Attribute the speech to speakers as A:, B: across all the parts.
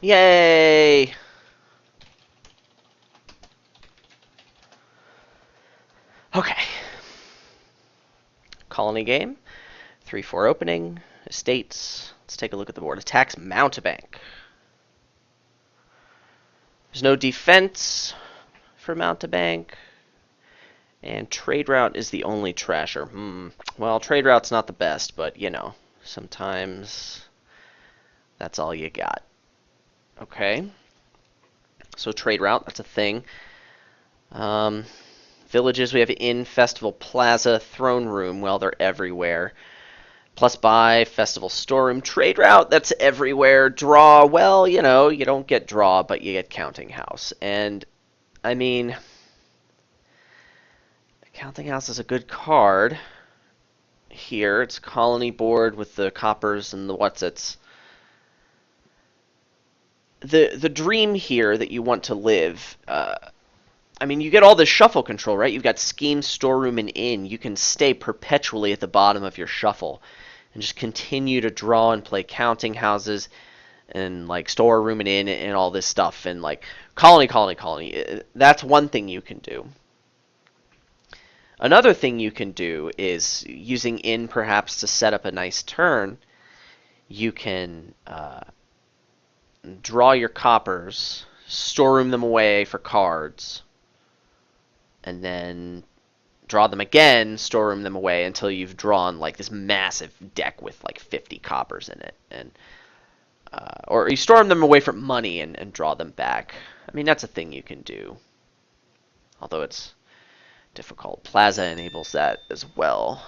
A: Yay! Okay. Colony game. 3-4 opening. Estates. Let's take a look at the board. Attacks Mountebank. There's no defense for Mountebank. And trade route is the only trasher. Well, trade route's not the best, but you know, sometimes that's all you got. Okay. So trade route, that's a thing. Villages, we have Inn, Festival, Plaza, Throne Room. Well, they're everywhere. Plus buy, Festival, Storeroom. Trade route, that's everywhere. Draw, well, you know, you don't get draw, but you get Counting House. And, I mean, Counting House is a good card. Here, it's colony board with the coppers and the what's-its. The dream here that you want to live, I mean, you get all this shuffle control, right? You've got Scheme, Storeroom, and Inn. You can stay perpetually at the bottom of your shuffle and just continue to draw and play Counting Houses and, like, Storeroom and Inn and all this stuff. And, like, colony. That's one thing you can do. Another thing you can do is, using Inn perhaps to set up a nice turn, you can draw your coppers, storeroom them away for cards, and then draw them again, storeroom them away until you've drawn like this massive deck with like 50 coppers in it, and or you storeroom them away for money and draw them back. I mean, that's a thing you can do, although it's difficult. Plaza enables that as well.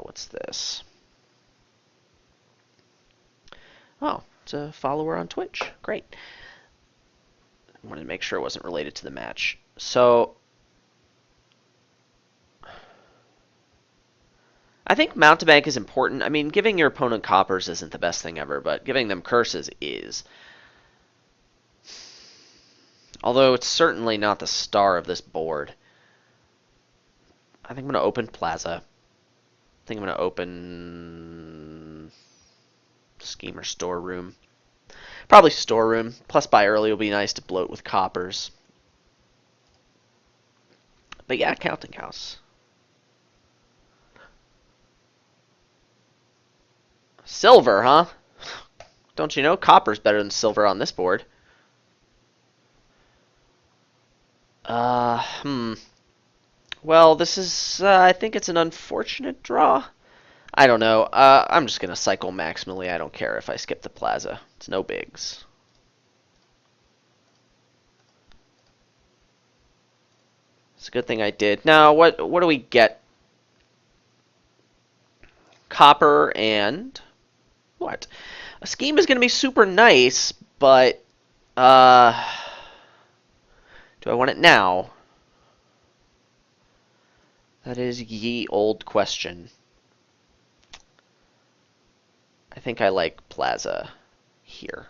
A: What's this? Oh, it's a follower on Twitch. Great. I wanted to make sure it wasn't related to the match. So I think Mountebank is important. I mean, giving your opponent coppers isn't the best thing ever, but giving them curses is. Although it's certainly not the star of this board. I think I'm going to open Plaza. I think I'm going to open Scheme or Storeroom. Probably Storeroom. Plus buy early will be nice to bloat with coppers. But yeah, Counting House. Silver, huh? Don't you know? Copper's better than silver on this board. Well, this is, I think it's an unfortunate draw. I don't know. I'm just going to cycle maximally. I don't care if I skip the Plaza. It's no bigs. It's a good thing I did. Now, what do we get? Copper and what? A scheme is going to be super nice, but do I want it now? That is ye old question. I think I like Plaza here.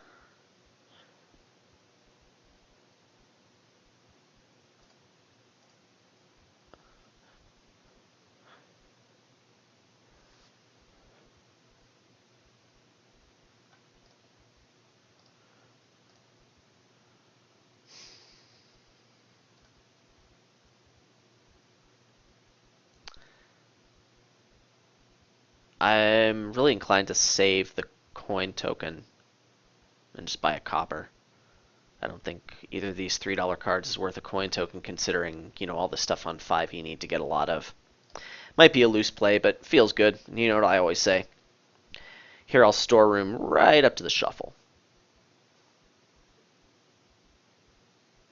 A: I'm really inclined to save the coin token and just buy a copper. I don't think either of these $3 cards is worth a coin token considering, you know, all the stuff on 5 you need to get a lot of. Might be a loose play, but feels good. You know what I always say. Here I'll storeroom right up to the shuffle.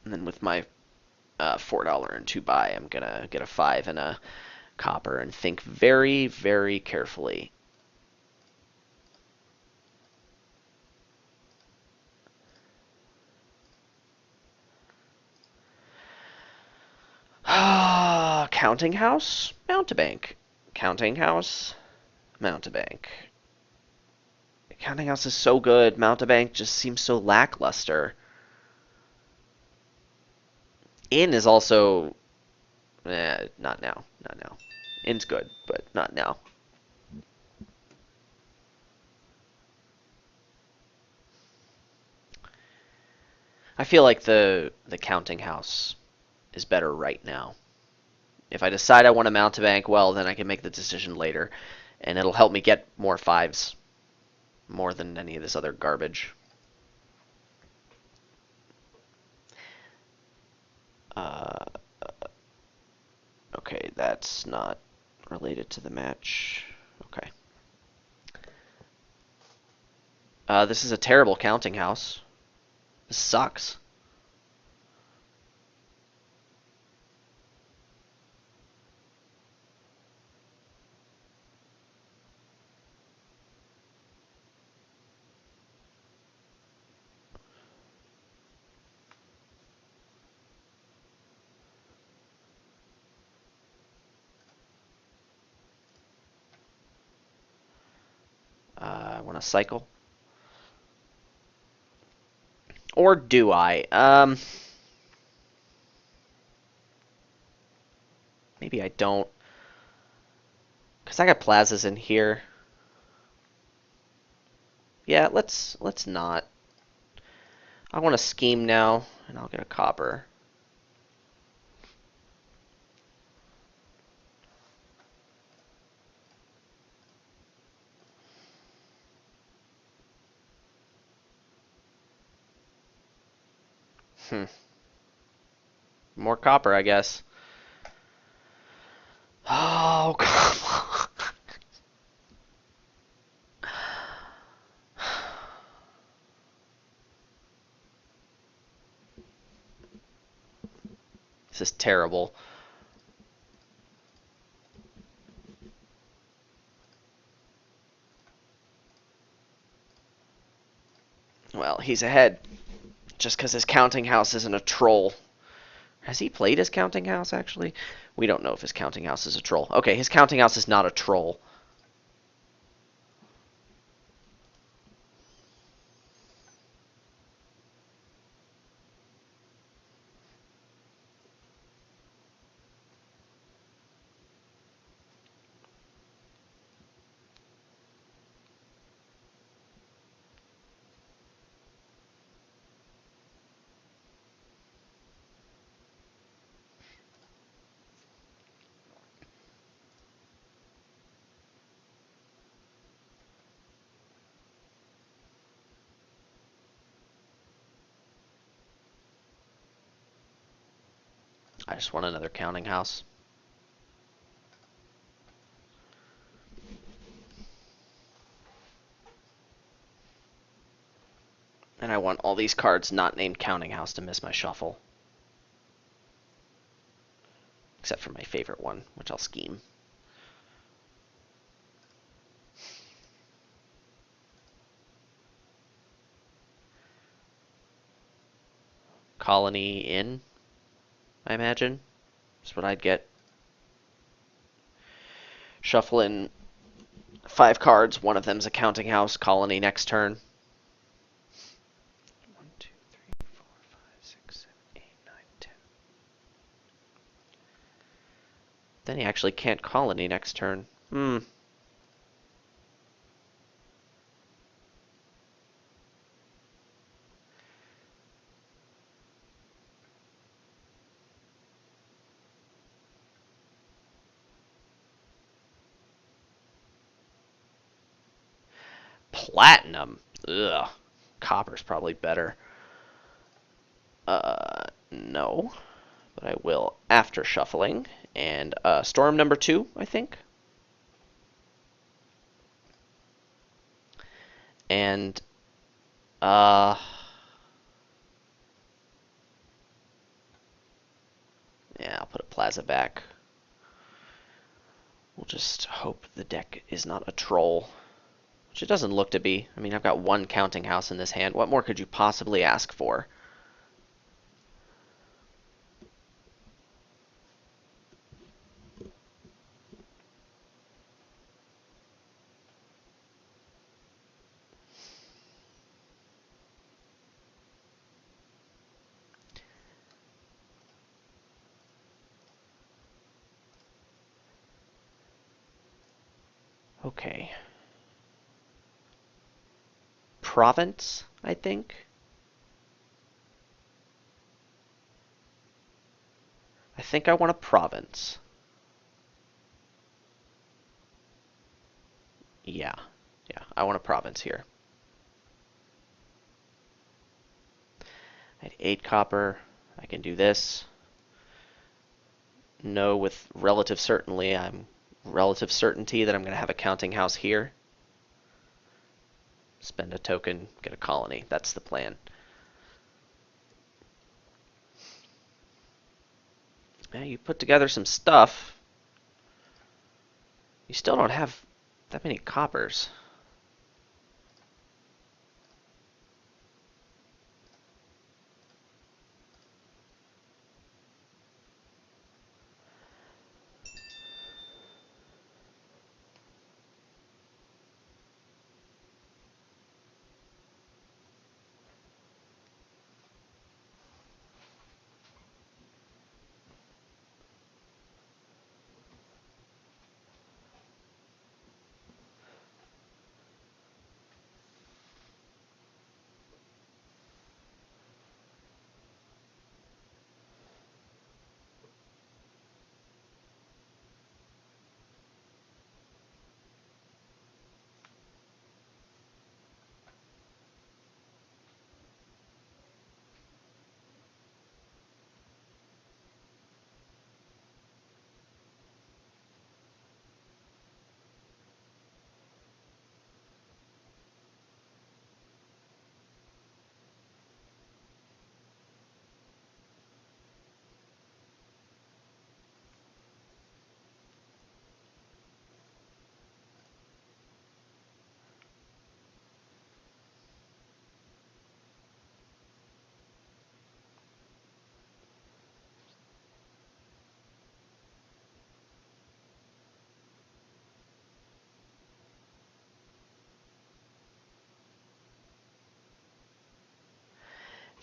A: And then with my $4 and 2 buy, I'm going to get a 5 and a copper and think very, very carefully. Counting House, Mountebank. Counting House, Mountebank. Counting House is so good. Mountebank just seems so lackluster. Inn is also... not now. Not now. Inn's good, but not now. I feel like the counting house is better right now. If I decide I want to mountebank, well, then I can make the decision later, and it'll help me get more fives, more than any of this other garbage. Uh, okay, that's not related to the match. Okay. This is a terrible counting house. This sucks. I want to cycle. Or do I? Maybe I don't. Because I got plazas in here. Yeah, let's not. I want to scheme now, and I'll get a copper. Hmm. More copper, I guess. Oh, come on. This is terrible. Well, he's ahead. Just because his counting house isn't a troll. Has he played his counting house, actually? We don't know if his counting house is a troll. Okay, his counting house is not a troll. I just want another counting house. And I want all these cards not named counting house to miss my shuffle. Except for my favorite one, which I'll scheme. Colony in, I imagine. That's what I'd get. Shuffle in 5 cards. One of them's a counting house. Colony next turn. 1, 2, 3, 4, 5, 6, 7, 8, 9, 10. Then he actually can't colony next turn. Platinum. Ugh. Copper's probably better. No. But I will after shuffling. And storm number 2, I think. And uh yeah, I'll put a plaza back. We'll just hope the deck is not a troll. Which it doesn't look to be. I mean, I've got one counting house in this hand. What more could you possibly ask for? Okay. Province, I think. think I want a province. Yeah. Yeah, I want a province here. I had 8 copper. I can do this. Know with relative certainty that I'm going to have a counting house here. Spend a token, get a colony. That's the plan. Now you put together some stuff. You still don't have that many coppers.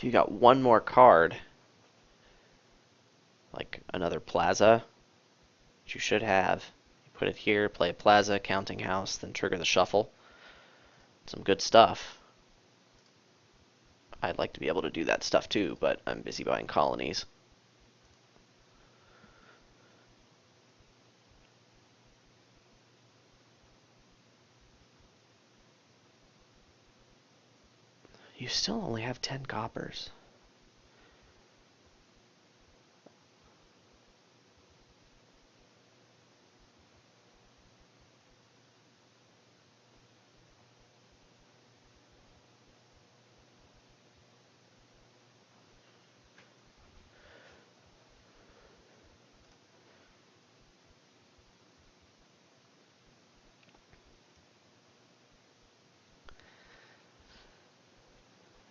A: If you got one more card, like another plaza, which you should have, you put it here, play a plaza, counting house, then trigger the shuffle. Some good stuff. I'd like to be able to do that stuff too, but I'm busy buying colonies. You still only have 10 coppers.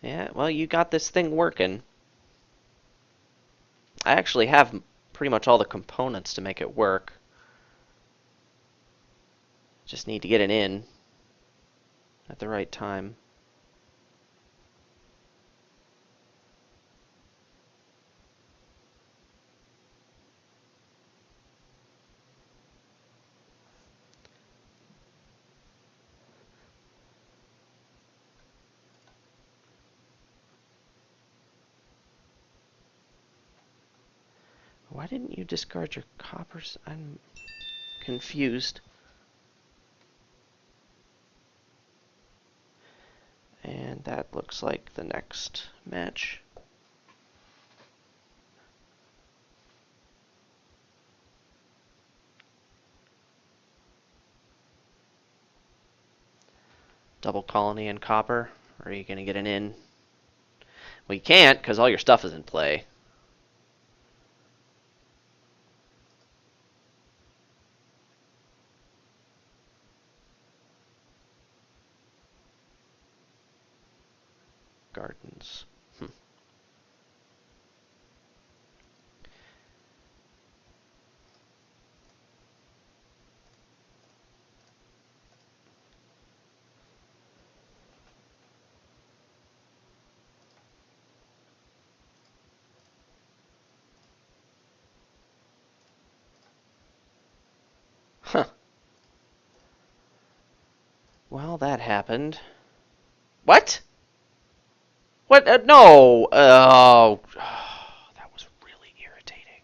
A: Yeah, well, you got this thing working. I actually have pretty much all the components to make it work. Just need to get it in at the right time. Why didn't you discard your coppers? I'm confused. And that looks like the next match. Double colony and copper. Or are you going to get an in? Well, you can't because all your stuff is in play. Gardens. Huh. Well, that happened. What? What? No! Oh, that was really irritating.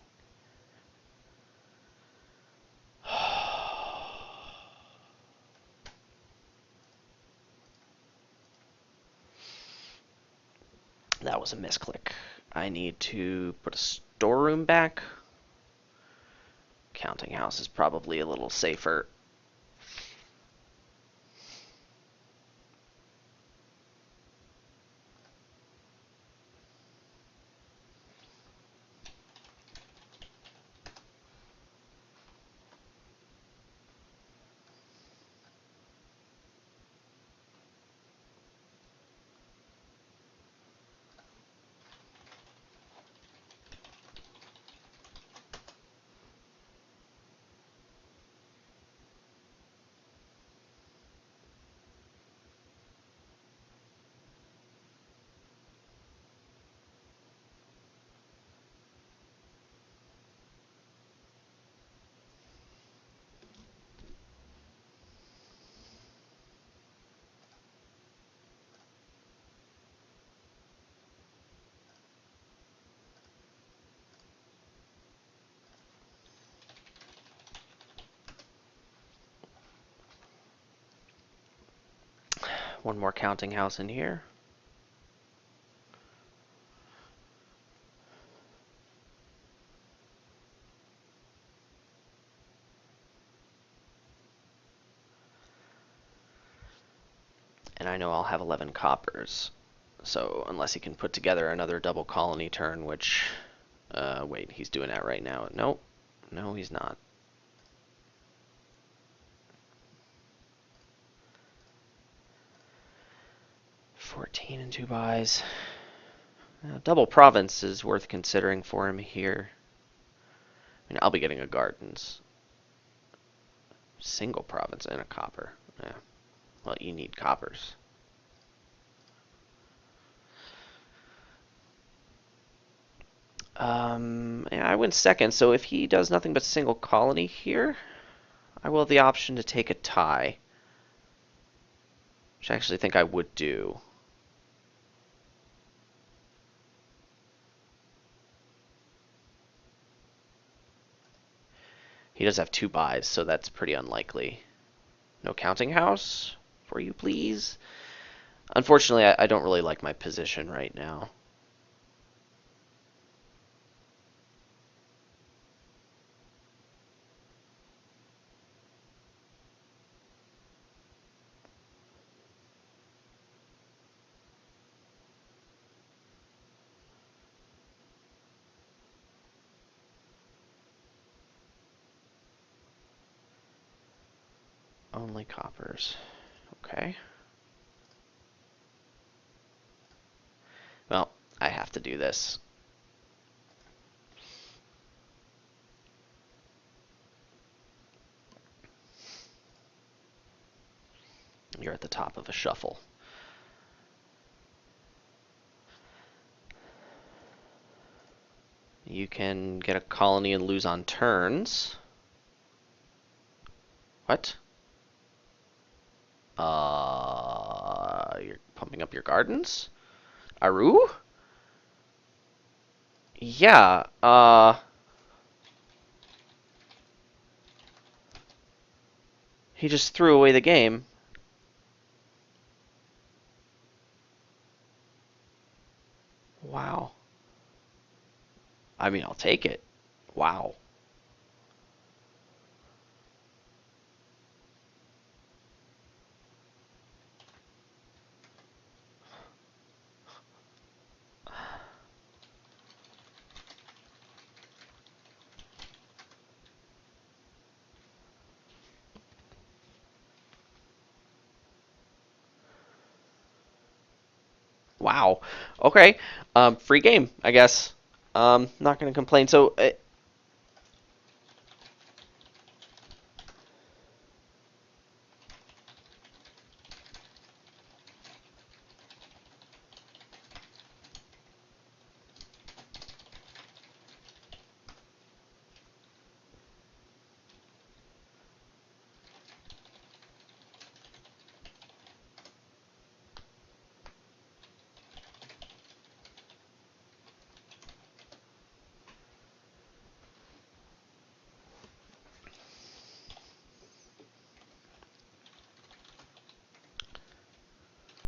A: That was a misclick. I need to put a storeroom back. Counting house is probably a little safer. One more counting house in here. And I know I'll have 11 coppers. So unless he can put together another double colony turn, which... wait, he's doing that right now. Nope. No, he's not. $14 and 2 buys. Double province is worth considering for him here. I mean, I'll be getting a gardens. Single province and a copper. Yeah. Well, you need coppers. Yeah, I went second, so if he does nothing but single colony here, I will have the option to take a tie. Which I actually think I would do. He does have 2 buys, so that's pretty unlikely. No counting house for you, please. Unfortunately, I don't really like my position right now. Only coppers. Okay. Well, I have to do this. You're at the top of a shuffle. You can get a colony and lose on turns. What? You're pumping up your gardens? Aru? Yeah, he just threw away the game. Wow. I mean, I'll take it. Wow. Wow. Okay. Free game, I guess. Not going to complain. So